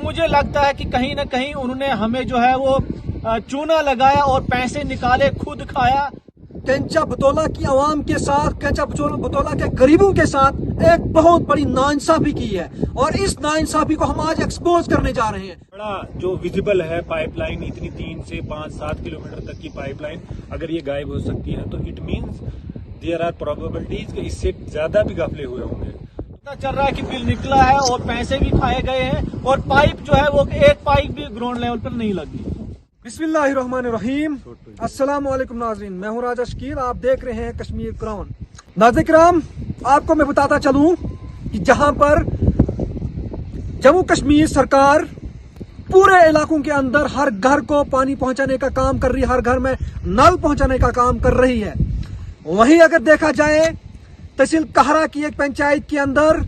मुझे लगता है कि कहीं ना कहीं उन्होंने हमें जो है वो चूना लगाया और पैसे निकाले, खुद खाया। केंचा बतौला की आवाम के साथ, केंचा बतौला के गरीबों के साथ एक बहुत बड़ी नाइंसाफी की है, और इस नाइंसाफी को हम आज एक्सपोज करने जा रहे हैं। बड़ा जो विजिबल है पाइपलाइन, इतनी 3 से 5-7 किलोमीटर तक की पाइपलाइन अगर ये गायब हो सकती है तो it means there are probabilities कि इससे ज्यादा भी घपले हुए होंगे। पता चल रहा है कि बिल निकला है और पैसे भी खाए गए हैं, और पाइप जो है वो एक पाइप भी ग्राउंड लेवल पर नहीं लगी। बिस्मिल्लाहिर्रहमानिर्रहीम। अस्सलाम वालेकुम नाज़रीन, मैं हूं राजा शकील, आप देख रहे हैं कश्मीर क्राउन। नाज़रीन किराम, आपको मैं बताता चलूं कि जहां पर जम्मू कश्मीर सरकार पूरे इलाकों के अंदर हर घर को पानी पहुंचाने का काम कर रही है, हर घर में नल पहुंचाने का काम कर रही है, वहीं अगर देखा जाए तहसील कहरा की एक पंचायत के अंदर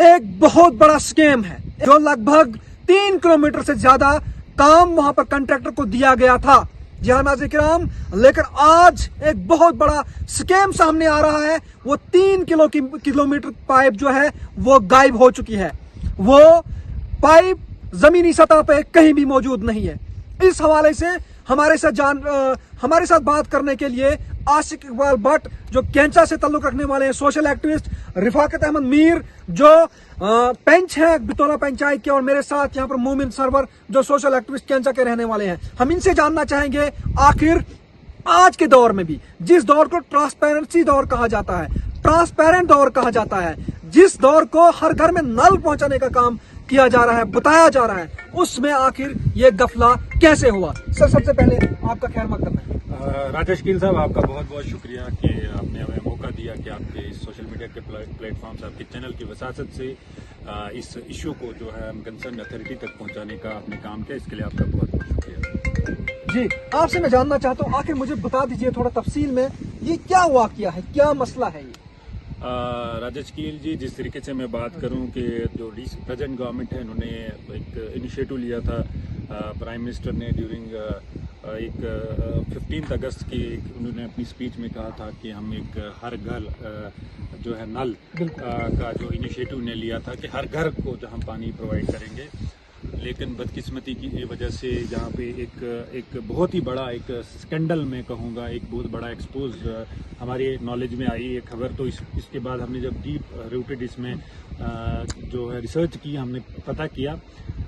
एक बहुत बड़ा स्कैम है, जो लगभग 3 किलोमीटर से ज्यादा काम वहां पर कॉन्ट्रैक्टर को दिया गया था। जी हाँ नाज़रीन किराम, लेकिन आज एक बहुत बड़ा स्कैम सामने आ रहा है। वो 3 किलोमीटर पाइप जो है वो गायब हो चुकी है। वो पाइप जमीनी सतह पे कहीं भी मौजूद नहीं है। इस हवाले से हमारे साथ बात करने के लिए आशिक इकबाल भट्ट, जो केंचा से ताल्लुक रखने वाले हैं, सोशल एक्टिविस्ट, रिफाकत अहमद मीर, जो पंच है बितौला पंचायत के, और मेरे साथ यहाँ पर मोमिन सरवर, जो सोशल एक्टिविस्ट केंचा के रहने वाले हैं। हम इनसे जानना चाहेंगे आखिर आज के दौर में भी, जिस दौर को ट्रांसपेरेंसी दौर कहा जाता है, ट्रांसपेरेंट दौर कहा जाता है, जिस दौर को हर घर में नल पहुंचाने का काम किया जा रहा है, बताया जा रहा है, उसमें आखिर ये गफला कैसे हुआ। सर, सबसे पहले आपका खैर मकदम है। राजा शकील साहब, आपका बहुत बहुत शुक्रिया कि आपने हमें मौका दिया कि आपके इस सोशल मीडिया के प्लेटफॉर्म से, आपके चैनल की वसासत से इस इशू को जो है हम कंसर्न अथॉरिटी तक पहुंचाने का आपने काम किया, इसके लिए आपका बहुत बहुत शुक्रिया। जी, आपसे मैं जानना चाहता हूँ, आखिर मुझे बता दीजिए थोड़ा तफसील में, ये क्या वाकया है, क्या मसला है ये? राजा शकील जी, जिस तरीके से मैं बात करूं कि जो प्रेजेंट गवर्नमेंट है, उन्होंने एक इनिशिएटिव लिया था, प्राइम मिनिस्टर ने ड्यूरिंग एक 15 अगस्त की उन्होंने अपनी स्पीच में कहा था कि हम एक हर घर जो है नल का जो इनिशिएटिव ने लिया था कि हर घर को जहां पानी प्रोवाइड करेंगे। लेकिन बदकिस्मती की वजह से यहाँ पे एक बहुत ही बड़ा एक स्कैंडल में कहूँगा, एक बहुत बड़ा एक्सपोज हमारे नॉलेज में आई ये खबर। तो इसके बाद हमने जब डीप रूटेड इसमें जो है रिसर्च की, हमने पता किया,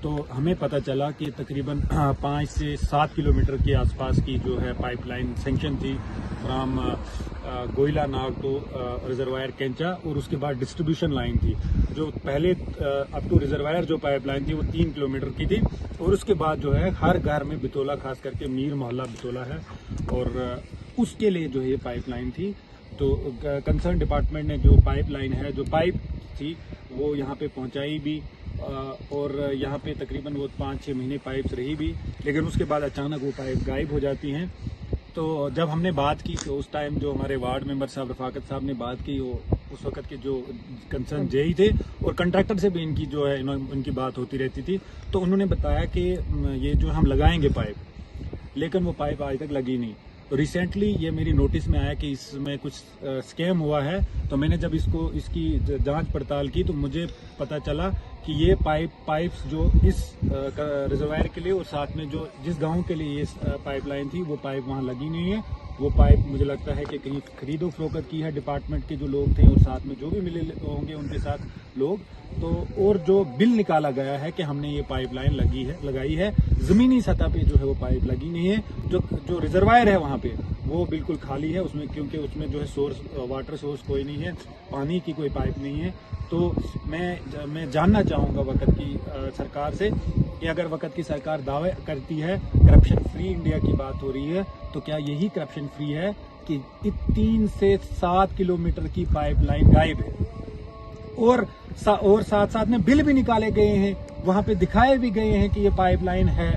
तो हमें पता चला कि तकरीबन 5 से 7 किलोमीटर के आसपास की जो है पाइपलाइन सेंक्शन थी फ्राम गोइला नाग टू रिजर्वायर केंचा, और उसके बाद डिस्ट्रीब्यूशन लाइन थी जो पहले अप टू रिजर्वायर जो पाइपलाइन थी वो 3 किलोमीटर की थी, और उसके बाद जो है हर घर में बितौला, खास करके मीर मोहल्ला बितौला है, और उसके लिए जो है ये पाइपलाइन थी। तो कंसर्न डिपार्टमेंट ने जो पाइपलाइन है, जो पाइप थी, वो यहाँ पे पहुँचाई भी, और यहाँ पे तकरीबन वो 5-6 महीने पाइप्स रही भी, लेकिन उसके बाद अचानक वो पाइप गायब हो जाती हैं। तो जब हमने बात की तो उस टाइम जो हमारे वार्ड मेंबर साहब रफाकत साहब ने बात की, वो उस वक्त के जो कंसर्न जेई थे, और कंट्रैक्टर से भी इनकी जो है उनकी बात होती रहती थी, तो उन्होंने बताया कि ये जो हम लगाएंगे पाइप, लेकिन वो पाइप आज तक लगी नहीं। तो रिसेंटली ये मेरी नोटिस में आया कि इसमें कुछ स्कैम हुआ है। तो मैंने जब इसकी जांच पड़ताल की तो मुझे पता चला कि ये पाइप्स जो इस रिजर्वायर के लिए और साथ में जो जिस गांव के लिए ये पाइपलाइन थी, वो पाइप वहां लगी नहीं है। वो पाइप मुझे लगता है कि कहीं खरीदो फरोख्त की है डिपार्टमेंट के जो लोग थे, और साथ में जो भी मिले होंगे उनके साथ लोग। तो और जो बिल निकाला गया है कि हमने ये पाइपलाइन लगाई है, जमीनी सतह पे जो है वो पाइप लगी नहीं है। जो रिजर्वायर है वहाँ पे वो बिल्कुल खाली है उसमें, क्योंकि उसमें जो है वाटर सोर्स कोई नहीं है, पानी की कोई पाइप नहीं है। तो मैं जानना चाहूँगा वक्त की सरकार से कि अगर वक्त की सरकार दावे करती है करप्शन फ्री इंडिया की बात हो रही है, तो क्या यही करप्शन फ्री है कि 3 से 7 किलोमीटर की पाइपलाइन गायब है, और साथ साथ में बिल भी निकाले गए हैं, वहां पे दिखाए भी गए हैं कि ये पाइपलाइन है,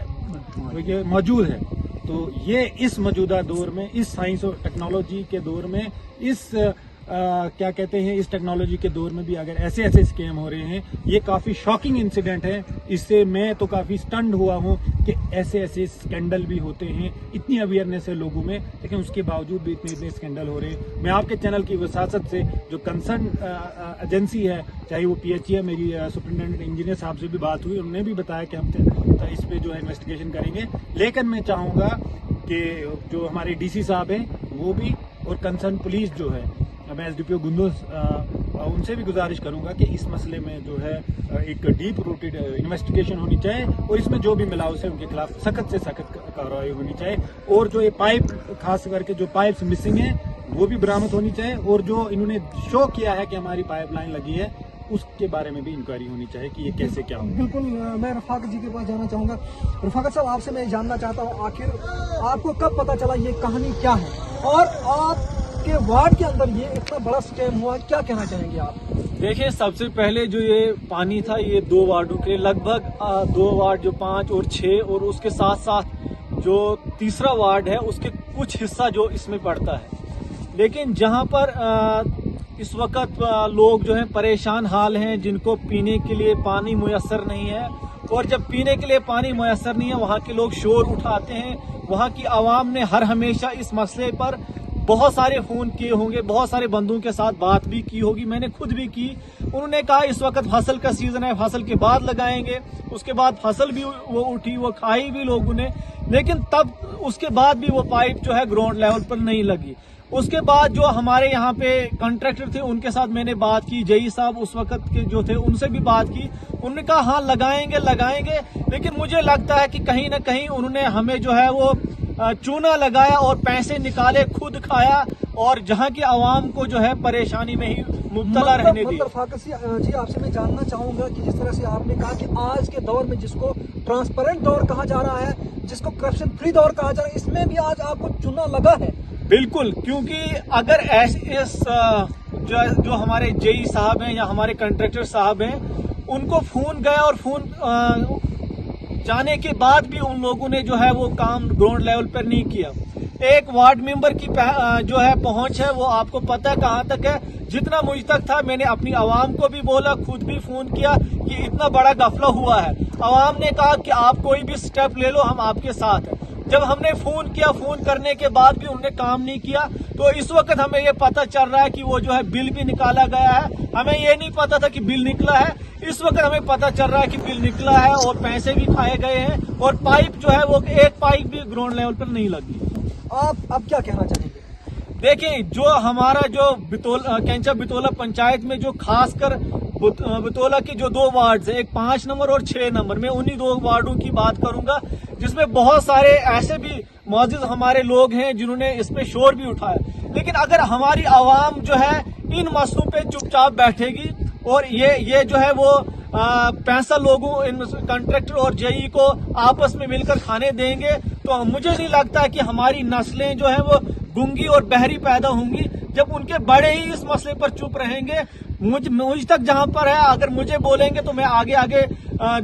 ये मौजूद है। तो ये इस मौजूदा दौर में, इस साइंस और टेक्नोलॉजी के दौर में, इस क्या कहते हैं, इस टेक्नोलॉजी के दौर में भी अगर ऐसे स्कैम हो रहे हैं, ये काफी शॉकिंग इंसिडेंट है। इससे मैं तो काफी स्टन्ड हुआ हूँ کہ ایسے ایسے اسکینڈل بھی ہوتے ہیں. اتنی اویئرنیس ہے لوگوں میں, لیکن اس کے باوجود بھی اتنے اسکینڈل ہو رہے ہیں. میں آپ کے چینل کی وساطت سے جو کنسرن ایجنسی ہے, چاہے وہ PHE ہے, میری سپرنٹینڈنٹ انجینئر صاحب سے بھی بات ہوئی, انہوں نے بھی بتایا کہ ہم اس پہ جو ہے انویسٹیگیشن کریں گے. لیکن میں چاہوں گا کہ جو ہمارے DC صاحب ہیں وہ بھی, اور کنسرن پولیس جو ہے, میں SDPO گندوز ان سے بھی گزارش کروں گا کہ اس مسئلے میں جو ہے ایک ڈیپ روٹیڈ انویسٹیگیشن ہونی چاہیے, اور اس میں جو بھی ملاوس ہے ان کے خلاف سخت سے سخت کارروائی ہونی چاہیے. اور جو یہ پائپ, خاص کر کے جو پائپس مسنگ ہیں وہ بھی برآمد ہونی چاہیے, اور جو انہوں نے شو کیا ہے کہ ہماری پائپ لائن لگی ہے اس کے بارے میں بھی انکوائری ہونی چاہیے کہ یہ کیسے کیا ہو. بالکل, میں رفاقت جی کے پاس جانا چاہوں گا. رفاقت صاحب, آپ سے میں جاننا چاہتا ہوں آخر آپ کو کب پتا چلا یہ کہانی کیا ہے, اور آپ کے وارڈ کے اندر یہ اتنا بڑا اسکیم ہوا, کیا کہنا چاہیں گے آپ؟ دیکھیں, سب سے پہلے جو یہ پانی تھا یہ 2 وارڈوں کے, لگ بھگ 2 وارڈ جو 5 اور 6, اور اس کے ساتھ ساتھ جو تیسرا وارڈ ہے اس کے کچھ حصہ جو اس میں پڑتا ہے. لیکن جہاں پر اس وقت لوگ جو ہیں پریشان حال ہیں, جن کو پینے کے لیے پانی میسر نہیں ہے, اور جب پینے کے لیے پانی میسر نہیں ہے وہاں کے لوگ شور اٹھاتے ہیں. وہاں کی عوام نے ہر ہمیشہ اس مسئلے پر بہت سارے فون کیے ہوں گے, بہت سارے بندوں کے ساتھ بات بھی کی ہوگی, میں نے خود بھی کی. انہوں نے کہا اس وقت فصل کا سیزن ہے, فصل کے بعد لگائیں گے. اس کے بعد فصل بھی وہ اٹھی, وہ کھائی بھی لوگوں نے, لیکن تب اس کے بعد بھی وہ پائپ جو ہے گراؤنڈ لیول پر نہیں لگی. اس کے بعد جو ہمارے یہاں پہ کنٹریکٹر تھے ان کے ساتھ میں نے بات کی, جئی صاحب اس وقت کے جو تھے ان سے بھی بات کی. انہوں نے کہا ہاں لگائیں گے, لیکن مجھے لگتا ہے کہ کہیں نہ کہیں انہوں نے ہمیں جو ہے وہ چونا لگایا اور پیسے نکالے, خود کھایا, اور جہاں کی عوام کو جو ہے پریشانی میں ہی مبتلا رہنے دی. رفاقت جی, آپ سے میں جاننا چاہوں گا کہ جس طرح سے آپ نے کہا کہ آج کے دور میں جس کو ٹرانسپیرنٹ دور کہا جا رہا ہے, جس کو کرپشن فری دور کہا جا رہا ہے, اس میں بھی آج آپ کو چونا لگا ہے. بالکل, کیونکہ اگر جو ہمارے جئی صاحب ہیں یا ہمارے کنٹریکٹر صاحب ہیں, ان کو فون گیا اور فون جانے کے بعد بھی ان لوگوں نے جو ہے وہ کام گراؤنڈ لیول پر نہیں کیا. ایک وارڈ ممبر کی جو ہے پہنچ ہے وہ آپ کو پتہ ہے کہاں تک ہے. جتنا مجھ تک تھا میں نے اپنی عوام کو بھی بولا, خود بھی فون کیا کہ اتنا بڑا غفلہ ہوا ہے. عوام نے کہا کہ آپ کوئی بھی سٹیپ لے لو, ہم آپ کے ساتھ ہیں. جب ہم نے فون کیا, فون کرنے کے بعد بھی انہوں نے کام نہیں کیا, تو اس وقت ہمیں یہ پتہ چل رہا ہے کہ وہ جو ہے بل بھی نکالا گیا ہے. ہمیں یہ نہیں پتا تھا کہ بل نکلا ہے, اس وقت ہمیں پتہ چل رہا ہے کہ بل نکلا ہے اور پیسے بھی کھائے گئے ہیں, اور پائپ جو ہے وہ ایک پائپ بھی گراؤنڈ لیول پر نہیں لگی. آپ اب کیا کہنا چاہیں گے؟ دیکھیں, جو ہمارا جو کینچا بتولہ پنچایت میں جو خاص کر بتولہ کے جو 2 وارڈز ہیں, ایک 5 نمبر اور 6 نمبر, میں انہی 2 وارڈوں کی بات کروں گا, جس میں بہت سارے ایسے بھی معزز ہمارے لوگ ہیں جنہوں نے اس میں شور بھی اٹھایا. لیکن اگر ہماری عوام جو ہے ان مسئلوں پہ چپ چاپ بیٹھے گی اور یہ جو ہے وہ 65 لوگوں کنٹریکٹر اور جئی کو آپس میں مل کر کھانے دیں گے, تو مجھے نہیں لگتا کہ ہماری نسلیں جو ہیں وہ گنگی اور بہری پیدا ہوں گی. جب ان کے بڑے ہی اس مسئلے پر چپ رہیں گے, مجھ تک جہاں پر ہے اگر مجھے بولیں گے تو میں آگے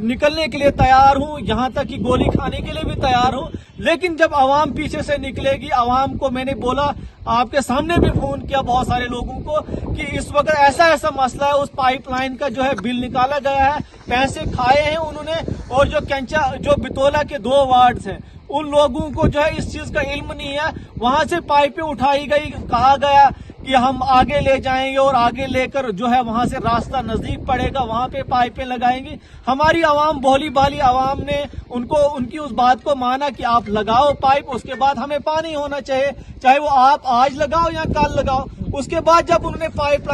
نکلنے کے لیے تیار ہوں, یہاں تک کہ گولی کھانے کے لیے بھی تیار ہوں. لیکن جب عوام پیچھے سے نکلے گی, عوام کو میں نے بولا, آپ کے سامنے بھی فون کیا بہت سارے لوگوں کو کہ اس وقت ایسا مسئلہ ہے, اس پائپ لائن کا جو ہے بل نکالا گیا ہے, پیسے کھائے ہیں انہوں نے, اور جو بتولہ کے 2 وارڈز ہیں ان لوگوں کو جو ہے اس چیز کا علم نہیں ہے. وہاں سے پائپیں اٹھائی گئی, کہا گیا کہ ہم آگے لے جائیں گے, اور آگے لے کر جو ہے وہاں سے راستہ نزدیک پڑے گا, وہاں پہ پائپیں لگائیں گی. ہماری عوام بھولی بھالی عوام نے ان کی اس بات کو مانا کہ آپ لگاؤ پائپ, اس کے بعد ہمیں پانی ہونا چاہیے, چاہے وہ آپ آج لگاؤ یا کل لگاؤ. اس کے بعد جب انہوں نے پائپ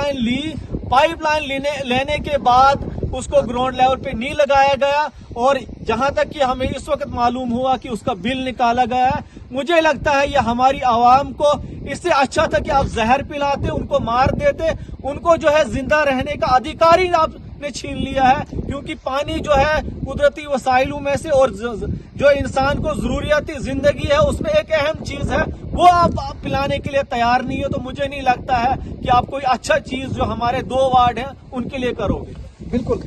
لائن لینے کے بعد اس کو گراؤنڈ لیول پہ نہیں لگایا گیا, اور جہاں تک کہ ہمیں اس وقت معلوم ہوا کہ اس کا بل نکالا گیا ہے, مجھے لگتا ہے یہ ہماری عوام کو اس سے اچھا تھا کہ آپ زہر پلاتے, ان کو مار دیتے, ان کو جو ہے زندہ رہنے کا ادھیکار ہی آپ نے چھین لیا ہے. کیونکہ پانی جو ہے قدرتی وسائلوں میں سے, اور جو انسان کو ضروریاتی زندگی ہے اس میں ایک اہم چیز ہے, وہ آپ پلانے کے لیے تیار نہیں ہو, تو مجھے نہیں لگتا ہے کہ آپ کوئی اچھا چیز جو ہمارے 2 وارڈ ہیں ان کے لیے کرو گے. بالکل.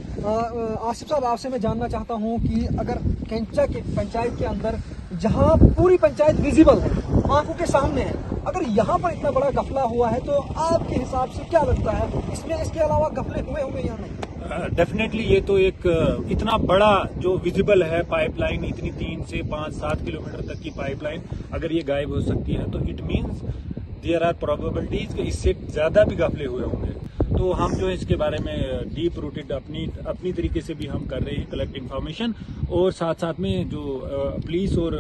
آصف صاحب, آپ سے میں جاننا چاہتا ہوں کہ اگر کینچا کی پنچایت کے اندر جہاں پوری پنچایت ویزیبل ہے, آنکھوں کے سامنے ہے, اگر یہاں پر اتنا بڑا غفلہ ہوا ہے تو آپ کے حساب سے کیا لگتا ہے اس میں اس کے علاوہ غفلے ہوئے یا نہیں؟ डेफिनेटली ये तो एक इतना बड़ा जो विजिबल है पाइपलाइन, इतनी 3 से 5-7 किलोमीटर तक की पाइपलाइन अगर ये गायब हो सकती है तो it means there are probabilities कि इससे ज्यादा भी घपले हुए होंगे। तो हम जो है इसके बारे में डीप रूटेड अपनी तरीके से भी हम कर रहे हैं कलेक्ट इन्फॉर्मेशन, और साथ साथ में जो पुलिस और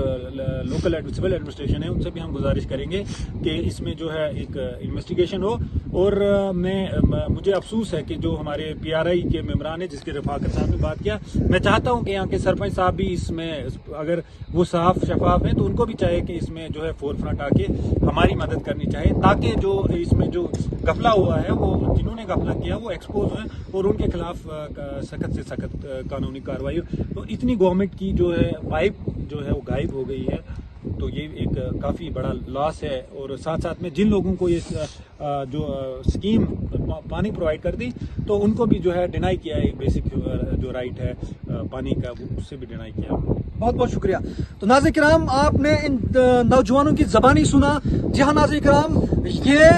लोकल सिविल एडमिनिस्ट्रेशन है उनसे भी हम गुजारिश करेंगे कि इसमें जो है एक इन्वेस्टिगेशन हो। और मुझे अफसोस है कि जो हमारे PRI के मेम्बरान है जिसके रफाकत साहब ने बात किया, मैं चाहता हूं कि यहाँ के सरपंच साहब भी इसमें अगर वो साफ शफाफ हैं तो उनको भी चाहे कि इसमें जो है फोर फ्रंट आके हमारी मदद करनी चाहिए, ताकि जो इसमें जो घपला हुआ है वो जिन्होंने घपला किया वो एक्सपोज हुए और उनके खिलाफ सख्त से सख्त कानूनी कार्रवाई हो। तो इतनी गवर्नमेंट की जो है पाइप जो है वो गायब हो गई है, तो ये एक काफ़ी बड़ा लॉस है। और साथ साथ में जिन लोगों को ये जो स्कीम पानी प्रोवाइड कर दी तो उनको भी जो है डिनाई किया है, एक बेसिक जो राइट है पानी का वो उससे भी डिनाई किया। बहुत बहुत शुक्रिया। तो नाज़रीन किराम, आपने इन नौजवानों की ज़बानी सुना। जी हाँ नाज़रीन किराम, ये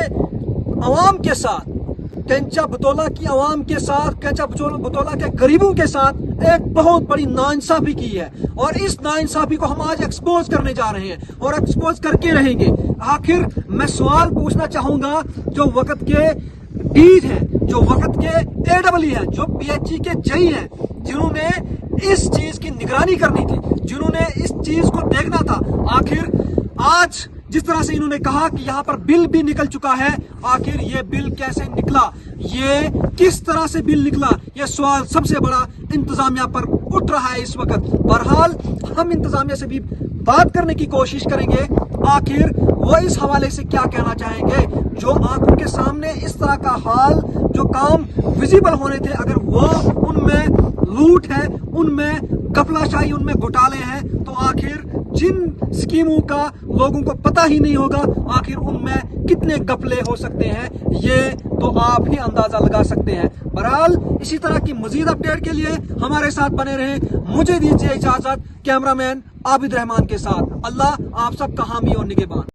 अवाम के साथ, कैंचा बतौला की अवाम के साथ, कैंचा बतौला के गरीबों के साथ एक बहुत बड़ी नाइंसाफी की है, और इस नाइंसाफी को हम आज एक्सपोज करने जा रहे हैं और एक्सपोज करके रहेंगे। आखिर मैं सवाल पूछना चाहूंगा, जो वक्त के डीन हैं, जो वक्त के AEE हैं, जो PHE के जई हैं, जिन्होंने इस चीज की निगरानी करनी थी, जिन्होंने इस चीज को देखना था, आखिर आज जिस तरह से इन्होंने कहा कि यहाँ पर बिल भी निकल चुका है, आखिर ये बिल कैसे निकला, ये किस तरह से बिल निकला, ये सवाल सबसे बड़ा इंतजामिया पर उठ रहा है इस वक्त। बहरहाल हम इंतजामिया से भी बात करने की कोशिश करेंगे, आखिर वो इस हवाले से क्या कहना चाहेंगे। जो आंखों के सामने इस तरह का हाल, जो काम विजिबल होने थे, अगर वो उनमें लूट है, उनमें गफलाशाही, उनमें घोटाले हैं, तो आखिर जिन स्कीमों का लोगों को पता ही नहीं होगा, आखिर उनमें कितने गफले हो सकते हैं, ये तो आप ही अंदाजा लगा सकते हैं। बहरहाल इसी तरह की मजीद अपडेट के लिए हमारे साथ बने रहें। मुझे दीजिए इजाजत कैमरामैन आबिद रहमान के साथ। अल्लाह आप सबका हामी और निगहबान।